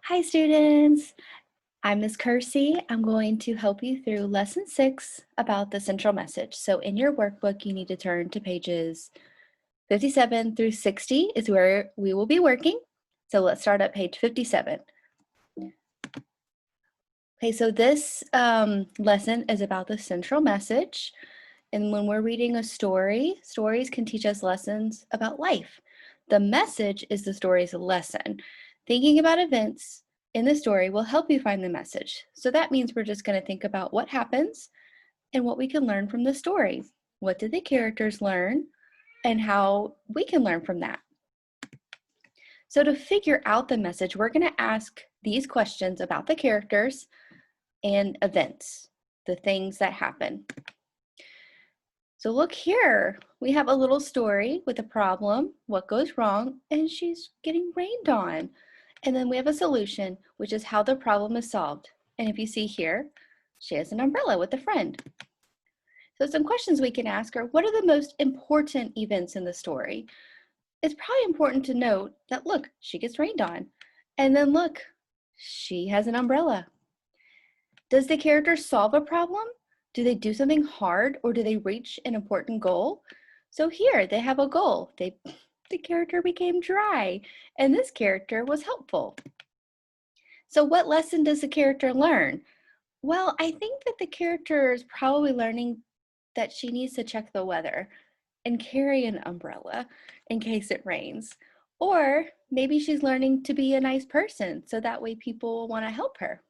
Hi students, I'm Miss Kersey. I'm going to help you through lesson 6 about the central message. So in your workbook, you need to turn to pages 57 through 60 is where we will be working. So let's start at page 57. Okay, so this lesson is about the central message. And when we're reading a story, stories can teach us lessons about life. The message is the story's lesson. Thinking about events in the story will help you find the message. So that means we're just going to think about what happens and what we can learn from the story. What did the characters learn and how we can learn from that? So to figure out the message, we're going to ask these questions about the characters and events, the things that happen. So look here, we have a little story with a problem, what goes wrong, and she's getting rained on. And then we have a solution, which is how the problem is solved. And if you see here, she has an umbrella with a friend. So some questions we can ask are, what are the most important events in the story? It's probably important to note that, look, she gets rained on. And then look, she has an umbrella. Does the character solve a problem? Do they do something hard or do they reach an important goal? So here they have a goal. The character became dry and this character was helpful. So what lesson does the character learn? Well, I think that the character is probably learning that she needs to check the weather and carry an umbrella in case it rains. Or maybe she's learning to be a nice person so that way people will want to help her.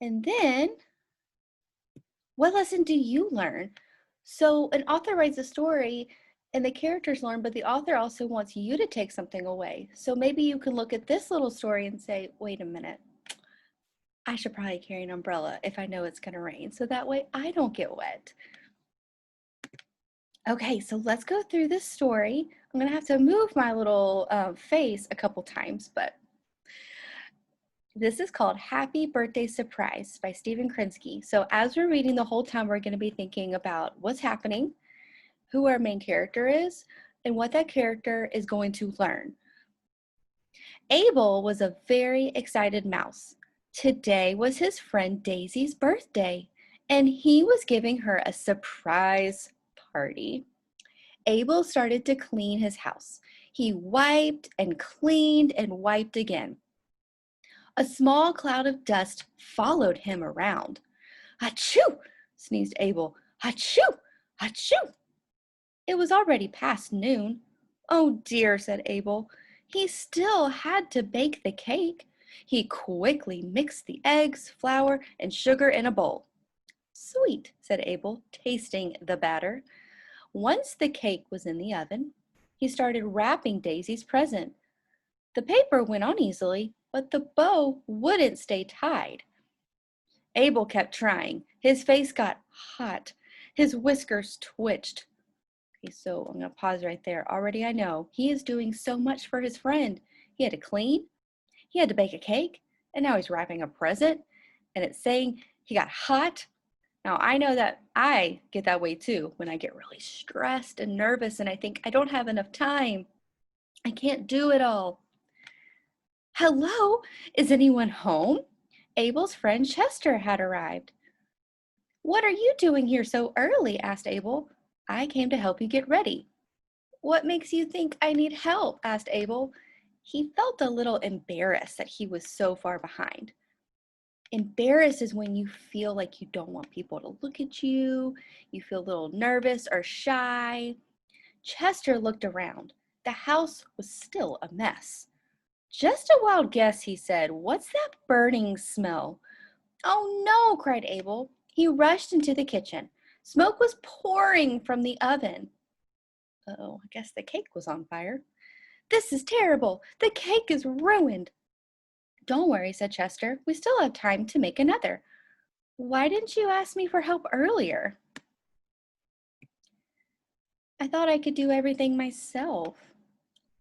And then what lesson do you learn? So an author writes a story and the characters learn, but the author also wants you to take something away. So maybe you can look at this little story and say, wait a minute, I should probably carry an umbrella if I know it's gonna rain, so that way I don't get wet. Okay, so let's go through this story. I'm gonna have to move my little face a couple times, but this is called Happy Birthday Surprise by Stephen Krinsky. So as we're reading the whole time, we're going to be thinking about what's happening, who our main character is, and what that character is going to learn. Abel was a very excited mouse. Today was his friend Daisy's birthday, and he was giving her a surprise party. Abel started to clean his house. He wiped and cleaned and wiped again. A small cloud of dust followed him around. Achoo! Sneezed Abel. Achoo! Achoo! It was already past noon. Oh dear, said Abel. He still had to bake the cake. He quickly mixed the eggs, flour, and sugar in a bowl. Sweet, said Abel, tasting the batter. Once the cake was in the oven, he started wrapping Daisy's present. The paper went on easily, but the bow wouldn't stay tied. Abel kept trying. His face got hot. His whiskers twitched. Okay, so I'm going to pause right there. Already I know he is doing so much for his friend. He had to clean, he had to bake a cake, and now he's wrapping a present, and it's saying he got hot. Now I know that I get that way too when I get really stressed and nervous and I think I don't have enough time. I can't do it all. Hello, is anyone home? Abel's friend Chester had arrived. What are you doing here so early? Asked Abel. I came to help you get ready. What makes you think I need help? Asked Abel. He felt a little embarrassed that he was so far behind. Embarrassed is when you feel like you don't want people to look at you, you feel a little nervous or shy. Chester looked around. The house was still a mess. Just a wild guess, he said. What's that burning smell? Oh no, cried Abel. He rushed into the kitchen. Smoke was pouring from the oven. Uh-oh, I guess the cake was on fire. This is terrible. The cake is ruined. Don't worry, said Chester. We still have time to make another. Why didn't you ask me for help earlier? I thought I could do everything myself.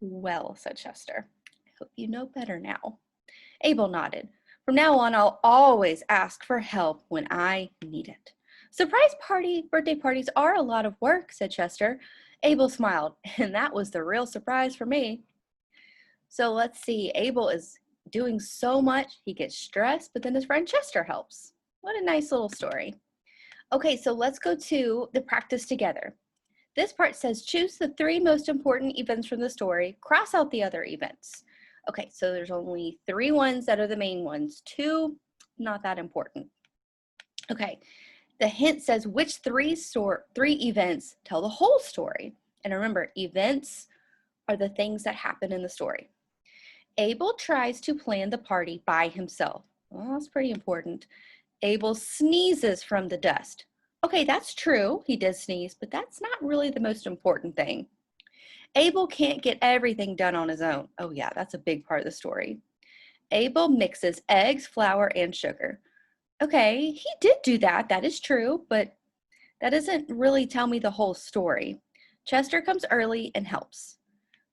Well, said Chester, I hope you know better now. Abel nodded. From now on, I'll always ask for help when I need it. Birthday parties are a lot of work, said Chester. Abel smiled, and that was the real surprise for me. So let's see, Abel is doing so much, he gets stressed, but then his friend Chester helps. What a nice little story. Okay, so let's go to the practice together. This part says choose the 3 most important events from the story, cross out the other events. Okay, so there's only 3 ones that are the main ones, 2 not that important. Okay, the hint says which 3 events tell the whole story. And remember, events are the things that happen in the story. Abel tries to plan the party by himself. Well, that's pretty important. Abel sneezes from the dust. Okay, that's true. He did sneeze, but that's not really the most important thing. Abel can't get everything done on his own. Oh yeah, that's a big part of the story. Abel mixes eggs, flour, and sugar. Okay, he did do that. That is true, but that doesn't really tell me the whole story. Chester comes early and helps.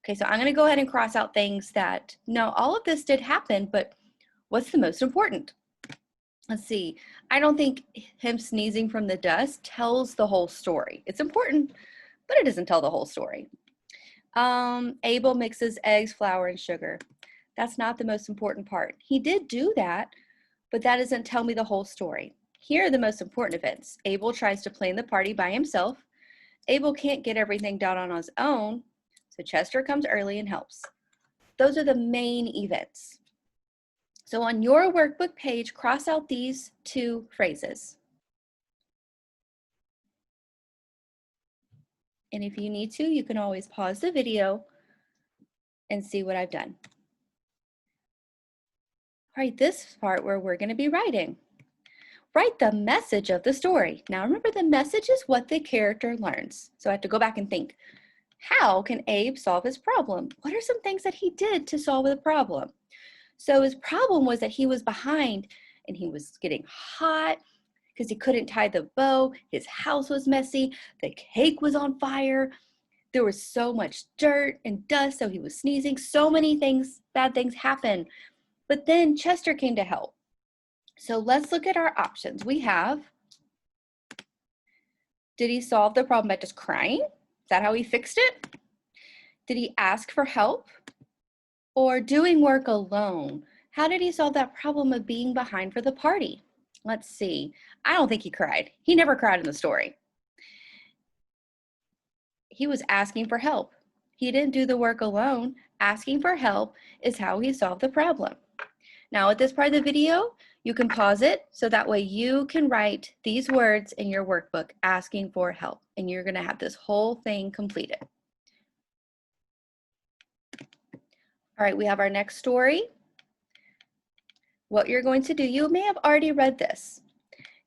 Okay, so I'm going to go ahead and cross out things that, no, all of this did happen, but what's the most important? Let's see. I don't think him sneezing from the dust tells the whole story. It's important, but it doesn't tell the whole story. Abel mixes eggs, flour, and sugar. That's not the most important part. He did do that, but that doesn't tell me the whole story. Here are the most important events. Abel tries to plan the party by himself. Abel can't get everything done on his own, so Chester comes early and helps. Those are the main events. So on your workbook page, cross out these 2 phrases. And if you need to, you can always pause the video and see what I've done. All right, this part where we're going to be writing. Write the message of the story. Now remember, the message is what the character learns. So I have to go back and think, how can Abe solve his problem? What are some things that he did to solve the problem? So his problem was that he was behind and he was getting hot because he couldn't tie the bow. His house was messy. The cake was on fire. There was so much dirt and dust, so he was sneezing. So many things, bad things happened. But then Chester came to help. So let's look at our options. We have, did he solve the problem by just crying? Is that how he fixed it? Did he ask for help? Or doing work alone? How did he solve that problem of being behind for the party? Let's see. I don't think he cried. He never cried in the story. He was asking for help. He didn't do the work alone. Asking for help is how he solved the problem. Now at this part of the video, you can pause it so that way you can write these words in your workbook, asking for help, and you're gonna have this whole thing completed. All right, we have our next story. What you're going to do, you may have already read this.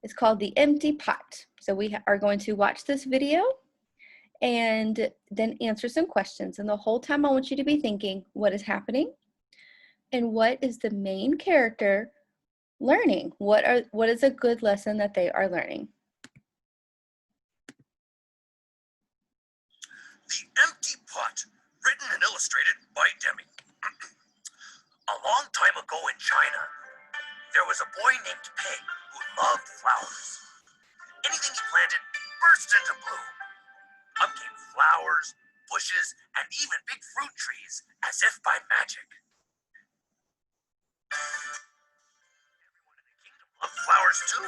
It's called The Empty Pot. So we are going to watch this video and then answer some questions. And the whole time I want you to be thinking, what is happening? And what is the main character learning? What is a good lesson that they are learning? The Empty Pot, written and illustrated by Demi. A long time ago in China, there was a boy named Pig who loved flowers. Anything he planted burst into bloom. Up came flowers, bushes, and even big fruit trees, as if by magic. Everyone in the kingdom loved flowers too.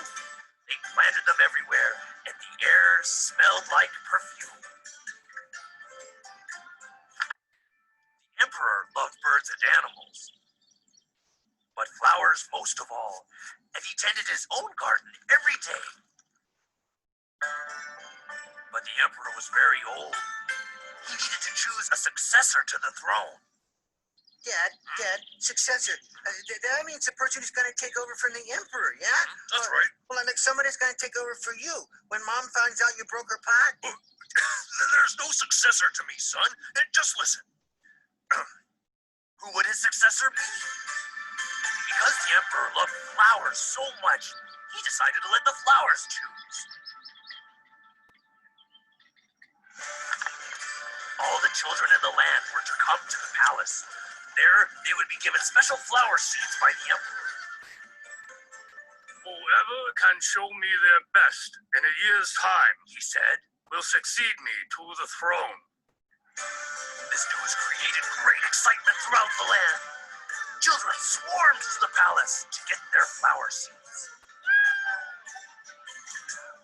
They planted them everywhere, and the air smelled like perfume. The emperor loved birds and animals, but flowers most of all, and he tended his own garden every day. But the emperor was very old. He needed to choose a successor to the throne. Dad, successor. That means the person who's going to take over from the emperor, yeah? That's right. Well, like somebody's going to take over for you. When Mom finds out you broke her pot? There's no successor to me, son. Just listen. Who would his successor be? Because the emperor loved flowers so much, he decided to let the flowers choose. All the children in the land were to come to the palace. There, they would be given special flower seeds by the emperor. Whoever can show me their best in a year's time, He said, will succeed me to the throne. this news created great excitement throughout the land. Children swarmed to the palace to get their flower seeds.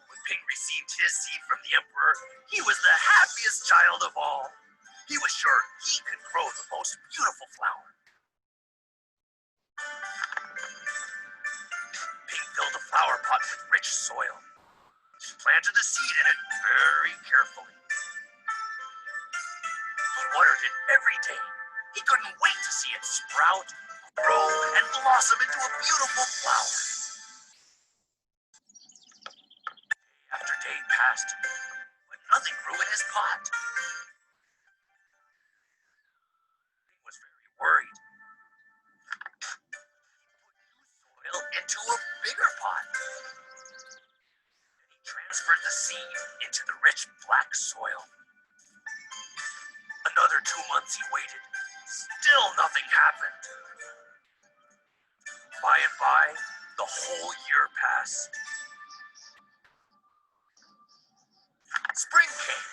When Ping received his seed from the emperor, he was the happiest child of all. He was sure he could grow the most beautiful flower. Ping filled a flower pot with rich soil. He planted a seed in it very carefully. He watered it every day. He couldn't wait to see it sprout, grow, and blossom into a beautiful flower. Day after day passed, but nothing grew in his pot. He was very worried. He put new soil into a bigger pot. Then he transferred the seed into the rich black soil. Another 2 months he waited. Still nothing happened. By and by, the whole year passed. Spring came,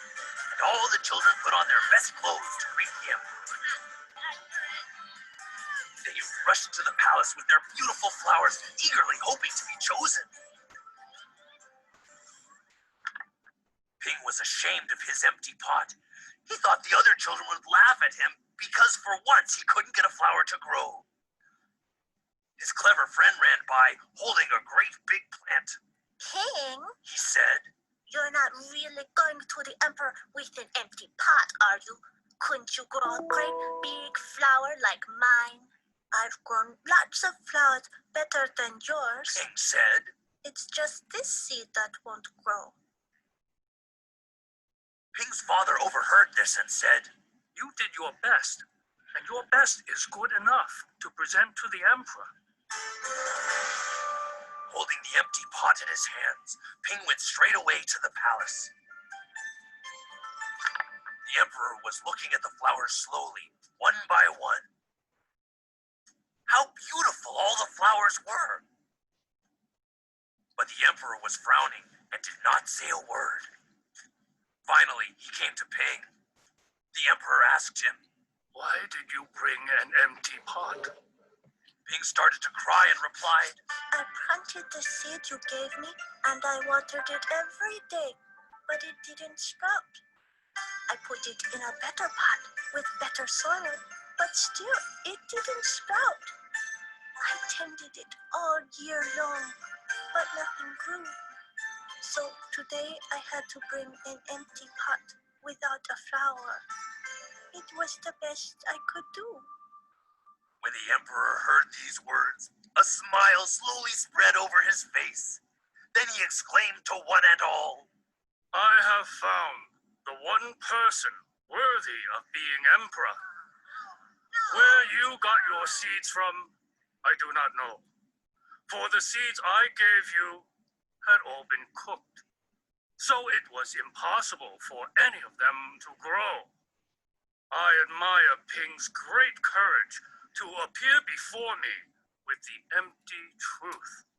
and all the children put on their best clothes to greet the emperor. They rushed to the palace with their beautiful flowers, eagerly hoping to be chosen. Ping was ashamed of his empty pot. He thought the other children would laugh at him because for once he couldn't get a flower to grow. His clever friend ran by, holding a great big plant. King, He said, you're not really going to the emperor with an empty pot, are you? Couldn't you grow a great big flower like mine? I've grown lots of flowers better than yours. Ping said. It's just this seed that won't grow. Ping's father overheard this and said, You did your best, and your best is good enough to present to the emperor. Holding the empty pot in his hands, Ping went straight away to the palace. The emperor was looking at the flowers slowly, one by one. How beautiful all the flowers were! But the emperor was frowning and did not say a word. Finally, he came to Ping. The emperor asked him, Why did you bring an empty pot? Ping started to cry and replied, I planted the seed you gave me, and I watered it every day, but it didn't sprout. I put it in a better pot with better soil, but still it didn't sprout. I tended it all year long, but nothing grew. So today I had to bring an empty pot without a flower. It was the best I could do. When the emperor heard these words, a smile slowly spread over his face. Then he exclaimed to one and all, I have found the one person worthy of being emperor. Where you got your seeds from, I do not know. For the seeds I gave you had all been cooked, so it was impossible for any of them to grow. I admire Ping's great courage to appear before me with the empty truth.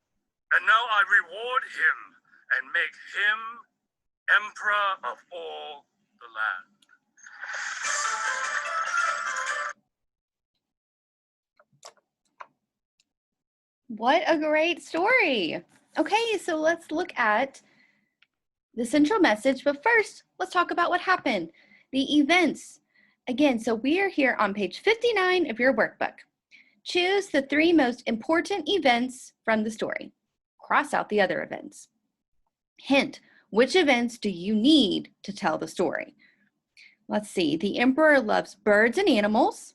And now I reward him and make him emperor of all the land. What a great story. Okay, so let's look at the central message, but first, let's talk about what happened. The events. Again, so we are here on page 59 of your workbook. Choose the 3 most important events from the story. Cross out the other events. Hint, which events do you need to tell the story? Let's see, the emperor loves birds and animals.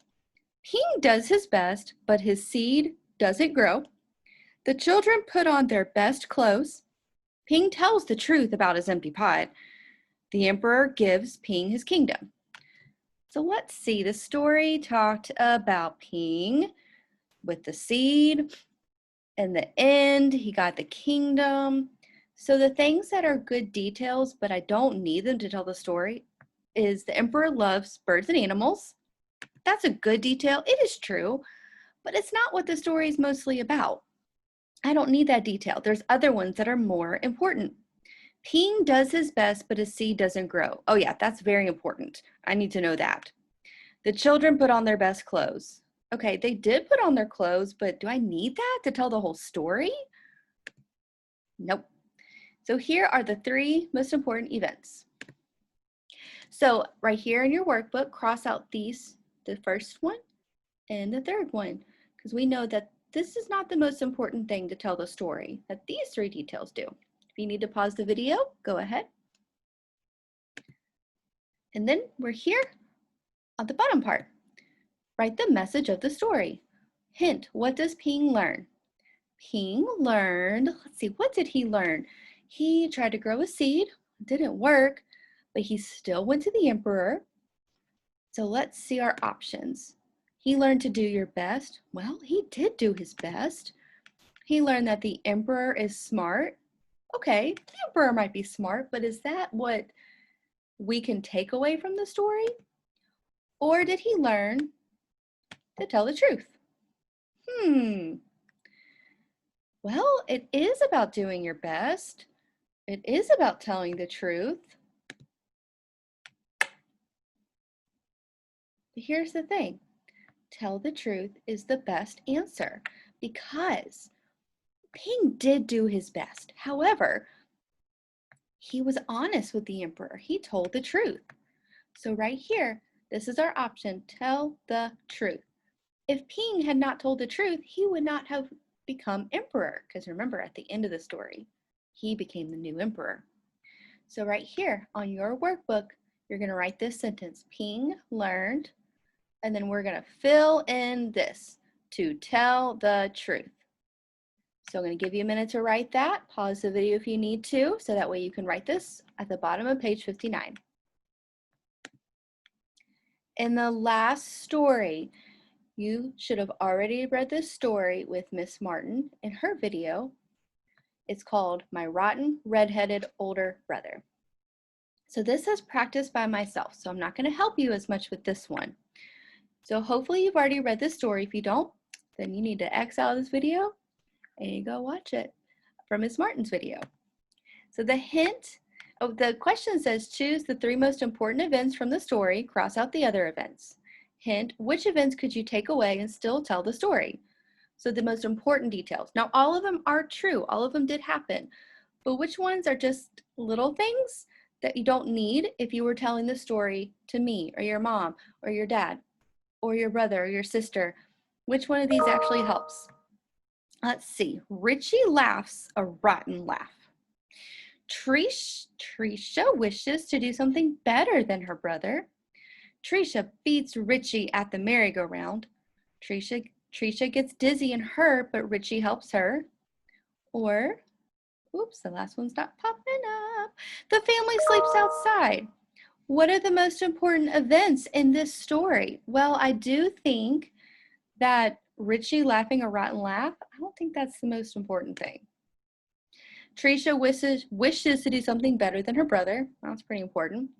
Ping does his best, but his seed doesn't grow. The children put on their best clothes. Ping tells the truth about his empty pot. The emperor gives Ping his kingdom. So let's see, the story talked about Ping with the seed. In the end, he got the kingdom. So the things that are good details, but I don't need them to tell the story, is the emperor loves birds and animals. That's a good detail. It is true, but it's not what the story is mostly about. I don't need that detail. There's other ones that are more important. Ping does his best, but his seed doesn't grow. Oh yeah, that's very important. I need to know that. The children put on their best clothes. Okay, they did put on their clothes, but do I need that to tell the whole story? Nope. So here are the 3 most important events. So right here in your workbook, cross out these, the first one and the third one, because we know that this is not the most important thing to tell the story, that these 3 details do. If you need to pause the video, go ahead. And then we're here on the bottom part. Write the message of the story. Hint, what does Ping learn? Ping learned, let's see, what did he learn? He tried to grow a seed, didn't work, but he still went to the emperor. So let's see our options. He learned to do your best. Well, he did do his best. He learned that the emperor is smart. Okay, the emperor might be smart, but is that what we can take away from the story? Or did he learn to tell the truth? Well, it is about doing your best. It is about telling the truth. But here's the thing. Tell the truth is the best answer because Ping did do his best. However, he was honest with the emperor. He told the truth. So right here, this is our option, tell the truth. If Ping had not told the truth, he would not have become emperor, because remember, at the end of the story, he became the new emperor. So right here on your workbook, you're going to write this sentence, Ping learned, and then we're going to fill in this, to tell the truth. So I'm going to give you a minute to write that. Pause the video if you need to, so that way you can write this at the bottom of page 59. In the last story, you should have already read this story with Miss Martin in her video. It's called My Rotten Redheaded Older Brother. So this is practiced by myself, so I'm not going to help you as much with this one. So hopefully you've already read this story. If you don't, then you need to X out of this video and you go watch it from Miss Martin's video. So the hint, the question says choose the 3 most important events from the story, cross out the other events. Hint, which events could you take away and still tell the story? So the most important details. Now all of them are true, all of them did happen, but which ones are just little things that you don't need if you were telling the story to me or your mom or your dad or your brother or your sister? Which one of these actually helps? Let's see. Richie laughs a rotten laugh. Trisha wishes to do something better than her brother. Trisha beats Richie at the merry-go-round. Trisha gets dizzy and hurt, but Richie helps her. Or, oops, the last one's not popping up. The family sleeps outside. What are the most important events in this story? Well, I do think that Richie laughing a rotten laugh, I don't think that's the most important thing. Trisha wishes to do something better than her brother. That's pretty important.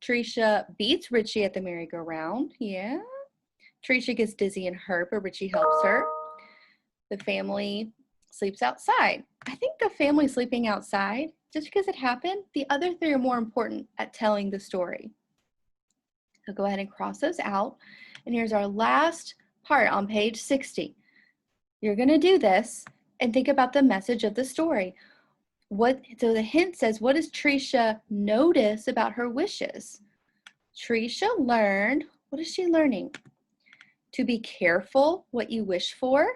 Trisha beats Richie at the merry-go-round. Yeah. Trisha gets dizzy and hurt, but Richie helps her. The family sleeps outside. I think the family sleeping outside, just because it happened, the other 3 are more important at telling the story. So go ahead and cross those out. And here's our last part on page 60. You're going to do this and think about the message of the story. So the hint says, what does Trisha notice about her wishes? Trisha learned, what is she learning? To be careful what you wish for.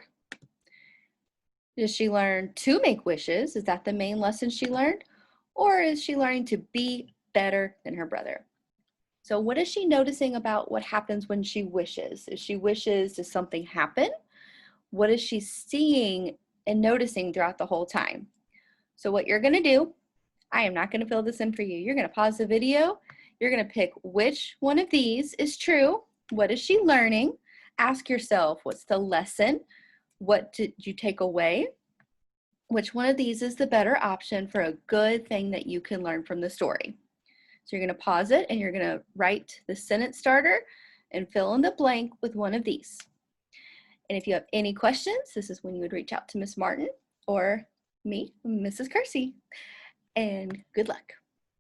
Does she learn to make wishes? Is that the main lesson she learned? Or is she learning to be better than her brother? So what is she noticing about what happens when she wishes? If she wishes, does something happen? What is she seeing and noticing throughout the whole time? So what you're going to do, I am not going to fill this in for you. You're going to pause the video. You're going to pick which one of these is true. What is she learning? Ask yourself, what's the lesson? What did you take away? Which one of these is the better option for a good thing that you can learn from the story? So you're going to pause it and you're going to write the sentence starter and fill in the blank with one of these. And if you have any questions, this is when you would reach out to Miss Martin or me, Mrs. Kersey. And good luck.